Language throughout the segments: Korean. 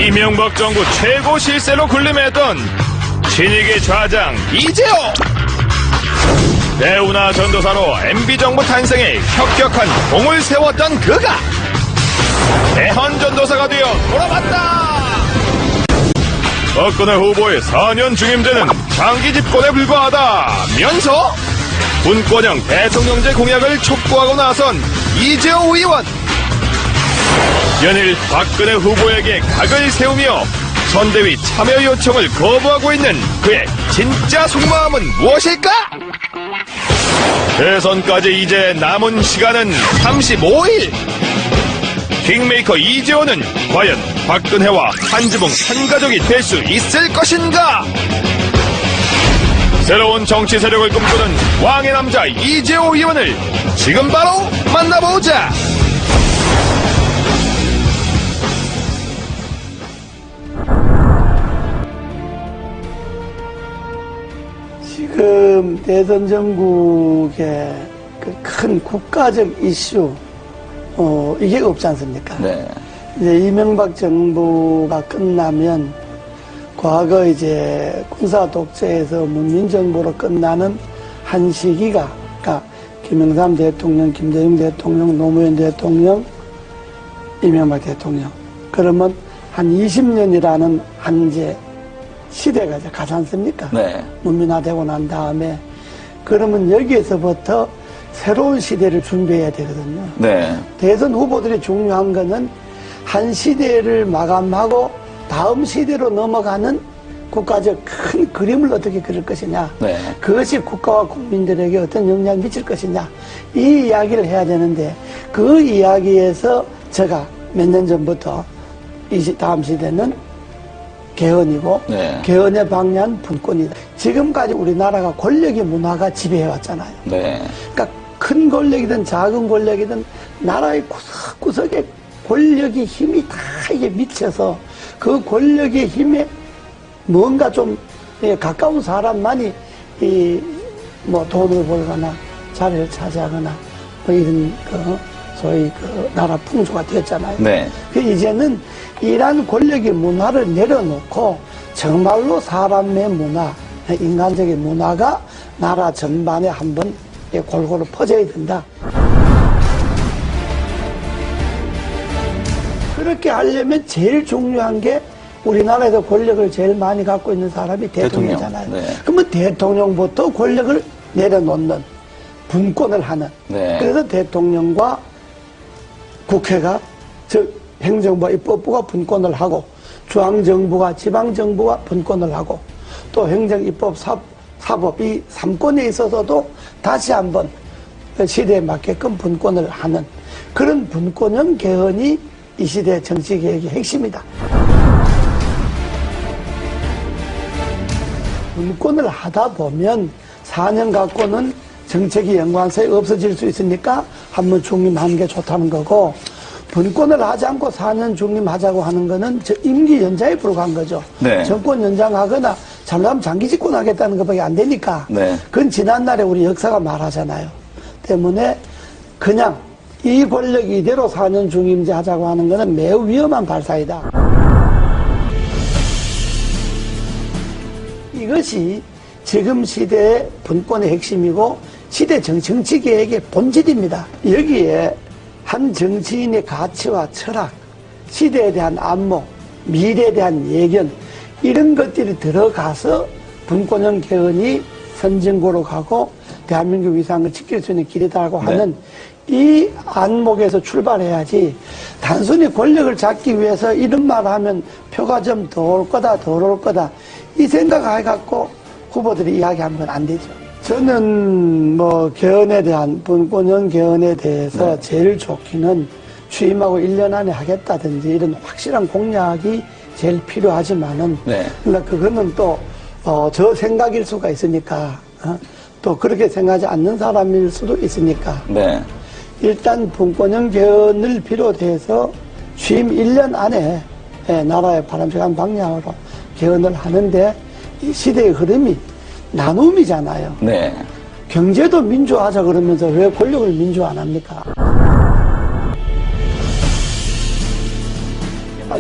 이명박 정부 최고 실세로 군림했던 신익의 좌장 이재호. 대우나 전도사로 MB정부 탄생에 혁혁한 공을 세웠던 그가 대헌전도사가 되어 돌아왔다. 박근혜 후보의 4년 중임제는 장기 집권에 불과하다면서 분권형 대통령제 공약을 촉구하고 나선 이재호 의원. 연일 박근혜 후보에게 각을 세우며 선대위 참여 요청을 거부하고 있는 그의 진짜 속마음은 무엇일까? 대선까지 이제 남은 시간은 35일. 킹메이커 이재호는 과연 박근혜와 한지붕 한가족이 될 수 있을 것인가? 새로운 정치 세력을 꿈꾸는 왕의 남자 이재호 의원을 지금 바로 만나보자. 지금 대선 전국의 그 큰 국가적 이슈, 이게 없지 않습니까? 네. 이제 이명박 정부가 끝나면 과거 이제 군사 독재에서 문민정부로 끝나는 한 시기가, 그러니까 김영삼 대통령, 김대중 대통령, 노무현 대통령, 이명박 대통령. 그러면 한 20년이라는 한 이제 시대가 이제 가지 않습니까? 네. 문민화되고 난 다음에 그러면 여기에서부터 새로운 시대를 준비해야 되거든요. 네. 대선 후보들이 중요한 거는 한 시대를 마감하고 다음 시대로 넘어가는 국가적 큰 그림을 어떻게 그릴 것이냐. 네. 그것이 국가와 국민들에게 어떤 영향을 미칠 것이냐. 이 이야기를 해야 되는데 그 이야기에서 제가 몇 년 전부터 다음 시대는 개헌이고 네. 개헌의 방향 분권이다. 지금까지 우리나라가 권력의 문화가 지배해왔잖아요. 네. 그러니까 큰 권력이든 작은 권력이든 나라의 구석구석에 권력의 힘이 다 이게 미쳐서 그 권력의 힘에 뭔가 좀 가까운 사람만이 뭐 돈을 벌거나 자리를 차지하거나 뭐 이런 소위 나라 풍조가 되었잖아요. 네. 이제는 이러한 권력의 문화를 내려놓고 정말로 사람의 문화, 인간적인 문화가 나라 전반에 한번 골고루 퍼져야 된다. 그렇게 하려면 제일 중요한 게 우리나라에서 권력을 제일 많이 갖고 있는 사람이 대통령이잖아요. 네. 그러면 대통령부터 권력을 내려놓는 분권을 하는. 네. 그래서 대통령과 국회가 즉 행정부와 입법부가 분권을 하고 중앙정부가 지방정부가 분권을 하고 또 행정, 입법, 사법 이 3권에 있어서도 다시 한번 시대에 맞게끔 분권을 하는 그런 분권형 개헌이 이 시대의 정치개혁의 핵심이다. 분권을 하다 보면 4년 갖고는 정책이 연관성이 없어질 수 있으니까 한번 중림하는 게 좋다는 거고 분권을 하지 않고 4년 중림하자고 하는 거는 임기 연장에 불과한 거죠. 네. 정권 연장하거나 잘못하면 장기 집권하겠다는 것밖에 안 되니까 네. 그건 지난날에 우리 역사가 말하잖아요. 때문에 그냥 이 권력 이대로 4년 중임제 하자고 하는 거는 매우 위험한 발상이다. 이것이 지금 시대의 분권의 핵심이고 시대 정치개혁의 본질입니다. 여기에 한 정치인의 가치와 철학, 시대에 대한 안목, 미래에 대한 예견 이런 것들이 들어가서 분권형 개헌이 선진국으로 가고 대한민국 위상을 지킬 수 있는 길이다라고 하는 이 안목에서 출발해야지 단순히 권력을 잡기 위해서 이런 말을 하면 표가 좀 더 올 거다 덜 올 거다 이 생각을 해갖고 후보들이 이야기하면 안 되죠. 저는 뭐 개헌에 대한 분권형 개헌에 대해서 제일 좋기는 취임하고 1년 안에 하겠다든지 이런 확실한 공약이 제일 필요하지만은 그러니까 그거는 또 저 생각일 수가 있으니까 또 그렇게 생각하지 않는 사람일 수도 있으니까 일단 분권형 개헌을 비롯해서 취임 1년 안에 나라의 바람직한 방향으로 개헌을 하는데 이 시대의 흐름이 나눔이잖아요. 경제도 민주화하자 그러면서 왜 권력을 민주화 안 합니까?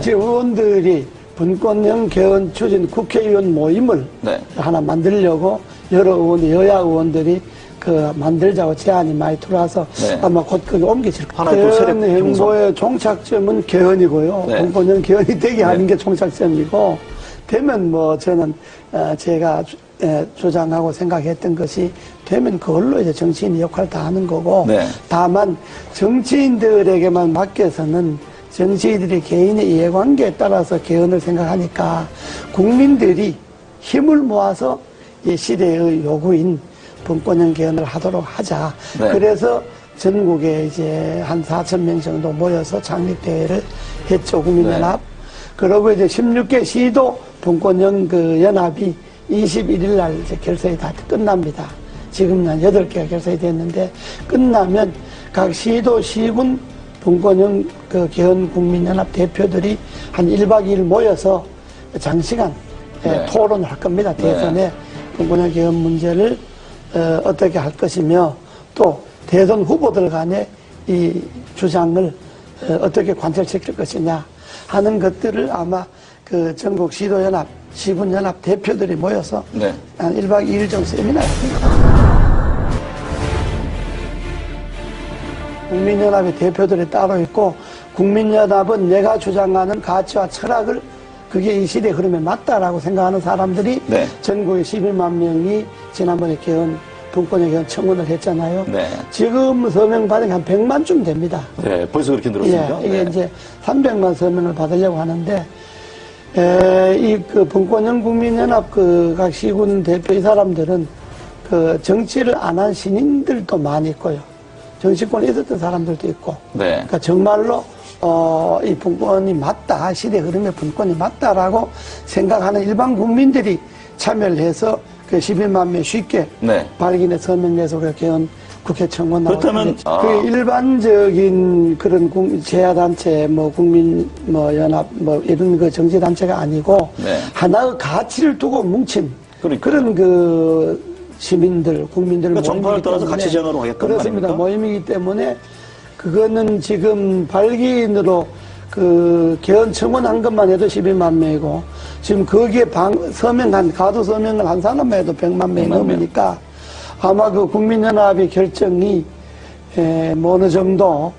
제 의원들이 분권형 개헌 추진 국회의원 모임을 네. 하나 만들려고 여러 의원, 여야 의원들이 그 만들자고 제안이 많이 들어와서 네. 아마 곧 그게 옮겨질 거예요. 하나의 또 세력 개헌 행보의 종착점은 개헌이고요. 네. 분권형 개헌이 되게 하는 네. 게 종착점이고, 되면 뭐 저는 제가 주장하고 생각했던 것이 되면 그걸로 이제 정치인이 역할을 다 하는 거고, 네. 다만 정치인들에게만 맡겨서는 정치인들이 개인의 이해관계에 따라서 개헌을 생각하니까 국민들이 힘을 모아서 이 시대의 요구인 분권형 개헌을 하도록 하자. 네. 그래서 전국에 이제 한 4,000명 정도 모여서 창립대회를 했죠, 국민연합. 네. 그러고 이제 16개 시도 분권형 그 연합이 21일 날 이제 결성이 다 끝납니다. 지금 한 8개가 결성이 됐는데, 끝나면 각 시도, 시군 분권형 그 개헌 국민연합 대표들이 한 1박 2일 모여서 장시간 네. 토론을 할 겁니다. 대선에 네. 분권형 개헌 문제를 어떻게 할 것이며, 또 대선 후보들 간의 이 주장을 어떻게 관철시킬 것이냐 하는 것들을 아마 그 전국 시도연합, 시군연합 대표들이 모여서 네. 한 1박 2일 정도 세미나를 합니다. 국민연합의 대표들이 따로 있고, 국민연합은 내가 주장하는 가치와 철학을 그게 이 시대의 흐름에 맞다라고 생각하는 사람들이 네. 전국에 11만 명이 지난번에 개헌, 분권형 개헌 청원을 했잖아요. 네. 지금 서명 받은 게 한 100만쯤 됩니다. 네, 벌써 그렇게 늘었습니다. 예, 이게 네. 이제 300만 서명을 받으려고 하는데, 이 그 분권형 국민연합 그 각 시군 대표 이 사람들은 그 정치를 안 한 신인들도 많이 있고요. 정치권에 있었던 사람들도 있고. 네. 그러니까 정말로 이 분권이 맞다, 시대 흐름의 분권이 맞다라고 생각하는 일반 국민들이 참여를 해서 그 11만 명 쉽게 네. 발견해 서명 내서 우리가 개헌 국회 청원 나오고. 그렇다면, 그 일반적인 그런 제야단체, 뭐 국민, 뭐 연합, 뭐 이런 그 정치단체가 아니고 네. 하나의 가치를 두고 뭉친 그러니까요. 그런 그 시민들, 국민들 그러니까 정파를 모임이기 떠나서 때문에 가치 제안으로 하겠다는 그렇습니다. 말입니까? 모임이기 때문에 그거는 지금 발기인으로 그 개헌 청원한 것만 해도 12만 명이고 지금 거기에 서명한 가두 서명을 한 사람만 해도 100만 명이 100만 명. 넘으니까 아마 그 국민연합의 결정이 뭐 어느 정도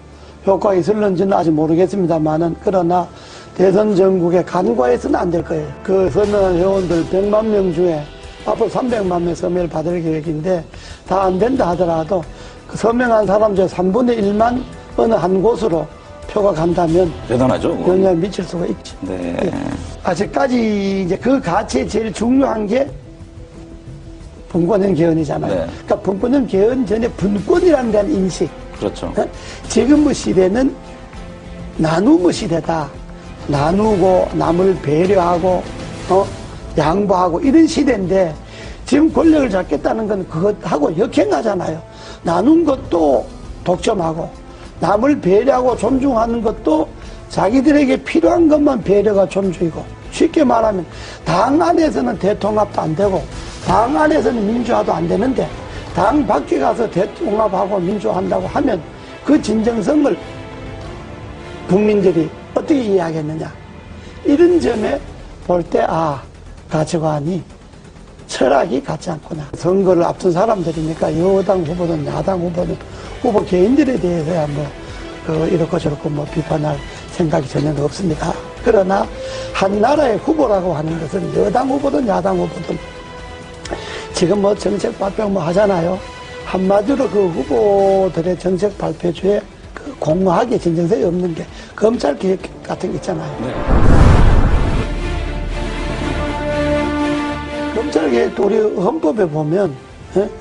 효과가 있을는지는 아직 모르겠습니다만은 그러나 대선 전국에 간과해서는 안 될 거예요. 그 서명한 회원들 100만 명 중에 앞으로 300만 명 서명을 받을 계획인데 다 안 된다 하더라도 그 서명한 사람 중 3분의 1만 어느 한 곳으로 표가 간다면 대단하죠. 그건. 영향을 미칠 수가 있죠. 네. 예. 아직까지 이제 그 가치에 제일 중요한 게 분권형 개헌이잖아요. 네. 그러니까 분권형 개헌 전에 분권이라는 데한 인식. 그렇죠. 지금의 시대는 나눔의 시대다. 나누고 남을 배려하고 양보하고 이런 시대인데 지금 권력을 잡겠다는 건 그것하고 역행하잖아요. 나눈 것도 독점하고 남을 배려하고 존중하는 것도 자기들에게 필요한 것만 배려가 존중이고 쉽게 말하면 당 안에서는 대통합도 안 되고 당 안에서는 민주화도 안 되는데 당 밖에 가서 대통합하고 민주화한다고 하면 그 진정성을 국민들이 어떻게 이해하겠느냐. 이런 점에 볼 때 가치관이 철학이 같지 않구나. 선거를 앞둔 사람들이니까 여당 후보든 야당 후보든 후보 개인들에 대해서야 이렇고 저렇고 비판할 생각이 전혀 없습니다. 그러나 한 나라의 후보라고 하는 것은 여당 후보든 야당 후보든 지금 정책 발표 하잖아요. 한마디로 그 후보들의 정책 발표주에 공허하게 진정성이 없는 게 검찰 개혁 같은 게 있잖아요. 네. 검찰 개혁도 우리 헌법에 보면,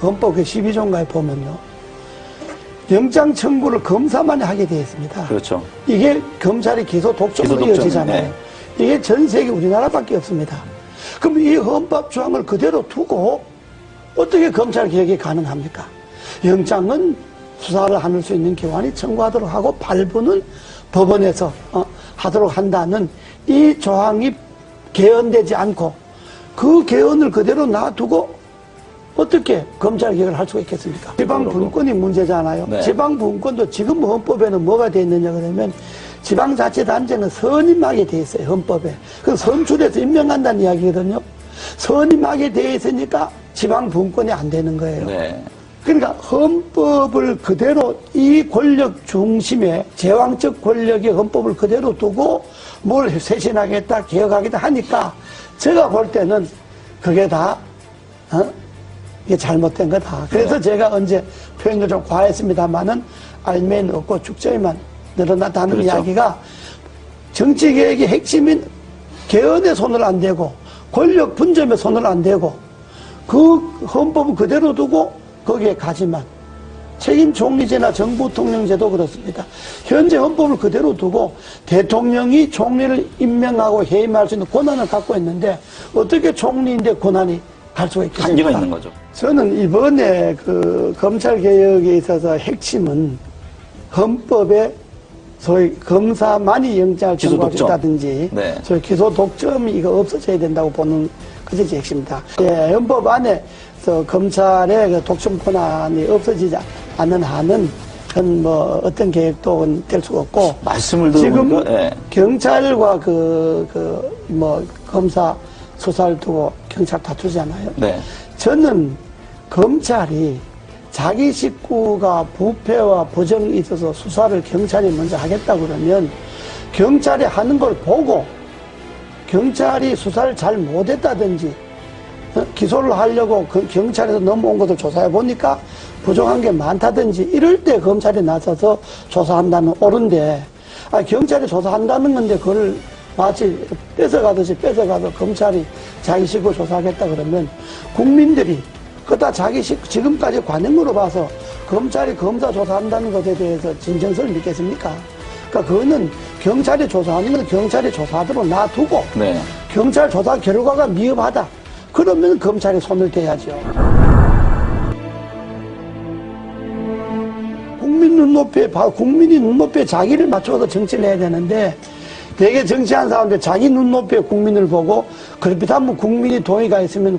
헌법 그 12조인가에 보면요. 영장 청구를 검사만이 하게 되어 있습니다. 그렇죠. 이게 검찰이 기소 독점으로 기소 독점, 이어지잖아요. 네. 이게 전 세계 우리나라밖에 없습니다. 그럼 이 헌법 조항을 그대로 두고 어떻게 검찰 개혁이 가능합니까? 영장은 수사를 할 수 있는 기관이 청구하도록 하고 발부는 법원에서 하도록 한다는 이 조항이 개헌되지 않고 그 개헌을 그대로 놔두고 어떻게 검찰 개혁을 할 수가 있겠습니까? 지방 분권이 문제잖아요. 네. 지방 분권도 지금 헌법에는 뭐가 되어 있느냐 그러면 지방자치단체는 선임하게 돼 있어요, 헌법에. 그 선출해서 임명한다는 이야기거든요. 선임하게 돼 있으니까 지방 분권이 안 되는 거예요. 네. 그러니까 헌법을 그대로 이 권력 중심에 제왕적 권력의 헌법을 그대로 두고 뭘 쇄신하겠다, 개혁하겠다 하니까 제가 볼 때는 그게 다, 이게 잘못된 거다. 그래서 제가 언제 표현을 좀 과했습니다만은 알면 없고 죽자에만 늘어났다는 그렇죠. 이야기가 정치개혁의 핵심인 개헌에 손을 안 대고 권력 분점에 손을 안 대고 그 헌법을 그대로 두고 거기에 가지만 책임 총리제나 정부 통령제도 그렇습니다. 현재 헌법을 그대로 두고 대통령이 총리를 임명하고 해임할 수 있는 권한을 갖고 있는데 어떻게 총리인데 권한이 갈 수가 있겠습니까? 한계가 있는 거죠. 저는 이번에 그 검찰 개혁에 있어서 핵심은 헌법에 소위 검사만이 영장을 기소 청구할 수 독점. 있다든지 네. 소위 기소 독점이 이거 없어져야 된다고 보는 것이 핵심이다. 예, 헌법 안에서 검찰의 그 독점 권한이 없어지지 않는 한은 그건 뭐 어떤 계획도 될 수가 없고 말씀을 지금 들어보니까 예. 경찰과 뭐 검사 수사를 두고 경찰 다투잖아요. 네. 저는 검찰이 자기 식구가 부패와 부정이 있어서 수사를 경찰이 먼저 하겠다 그러면 경찰이 하는 걸 보고 경찰이 수사를 잘 못했다든지 기소를 하려고 경찰에서 넘어온 것을 조사해 보니까 부정한 게 많다든지 이럴 때 검찰이 나서서 조사한다는 옳은데 경찰이 조사한다는 건데 그걸 마치 뺏어가듯이 뺏어가서 검찰이 자기 식구 조사하겠다 그러면 국민들이 그다 자기 지금까지 관행으로 봐서 검찰이 검사 조사한다는 것에 대해서 진정성을 믿겠습니까? 그러니까 그거는 경찰이 조사하는 건 경찰이 조사하도록 놔두고 네. 경찰 조사 결과가 미흡하다. 그러면 검찰이 손을 대야죠. 국민이 눈높이에 자기를 맞춰서 정치를 해야 되는데 되게 정치한 사람들 자기 눈높이에 국민을 보고 그렇다면 국민이 동의가 있으면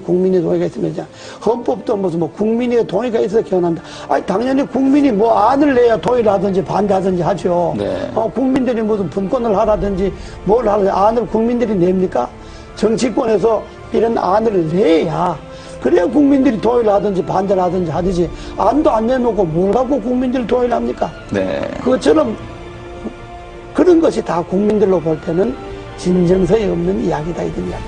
헌법도 무슨 뭐 국민의 동의가 있어서 개헌한다. 아니 당연히 국민이 뭐 안을 내야 동의를 하든지 반대하든지 하죠. 네. 국민들이 무슨 분권을 하라든지 뭘 하든지 안을 국민들이 냅니까? 정치권에서 이런 안을 내야 그래야 국민들이 동의를 하든지 반대를 하든지 하듯이 안도 안 내놓고 뭘 갖고 국민들이 동의를 합니까? 네. 그것처럼 그런 것이 다 국민들로 볼 때는 진정성이 없는 이야기다 이런 이야기.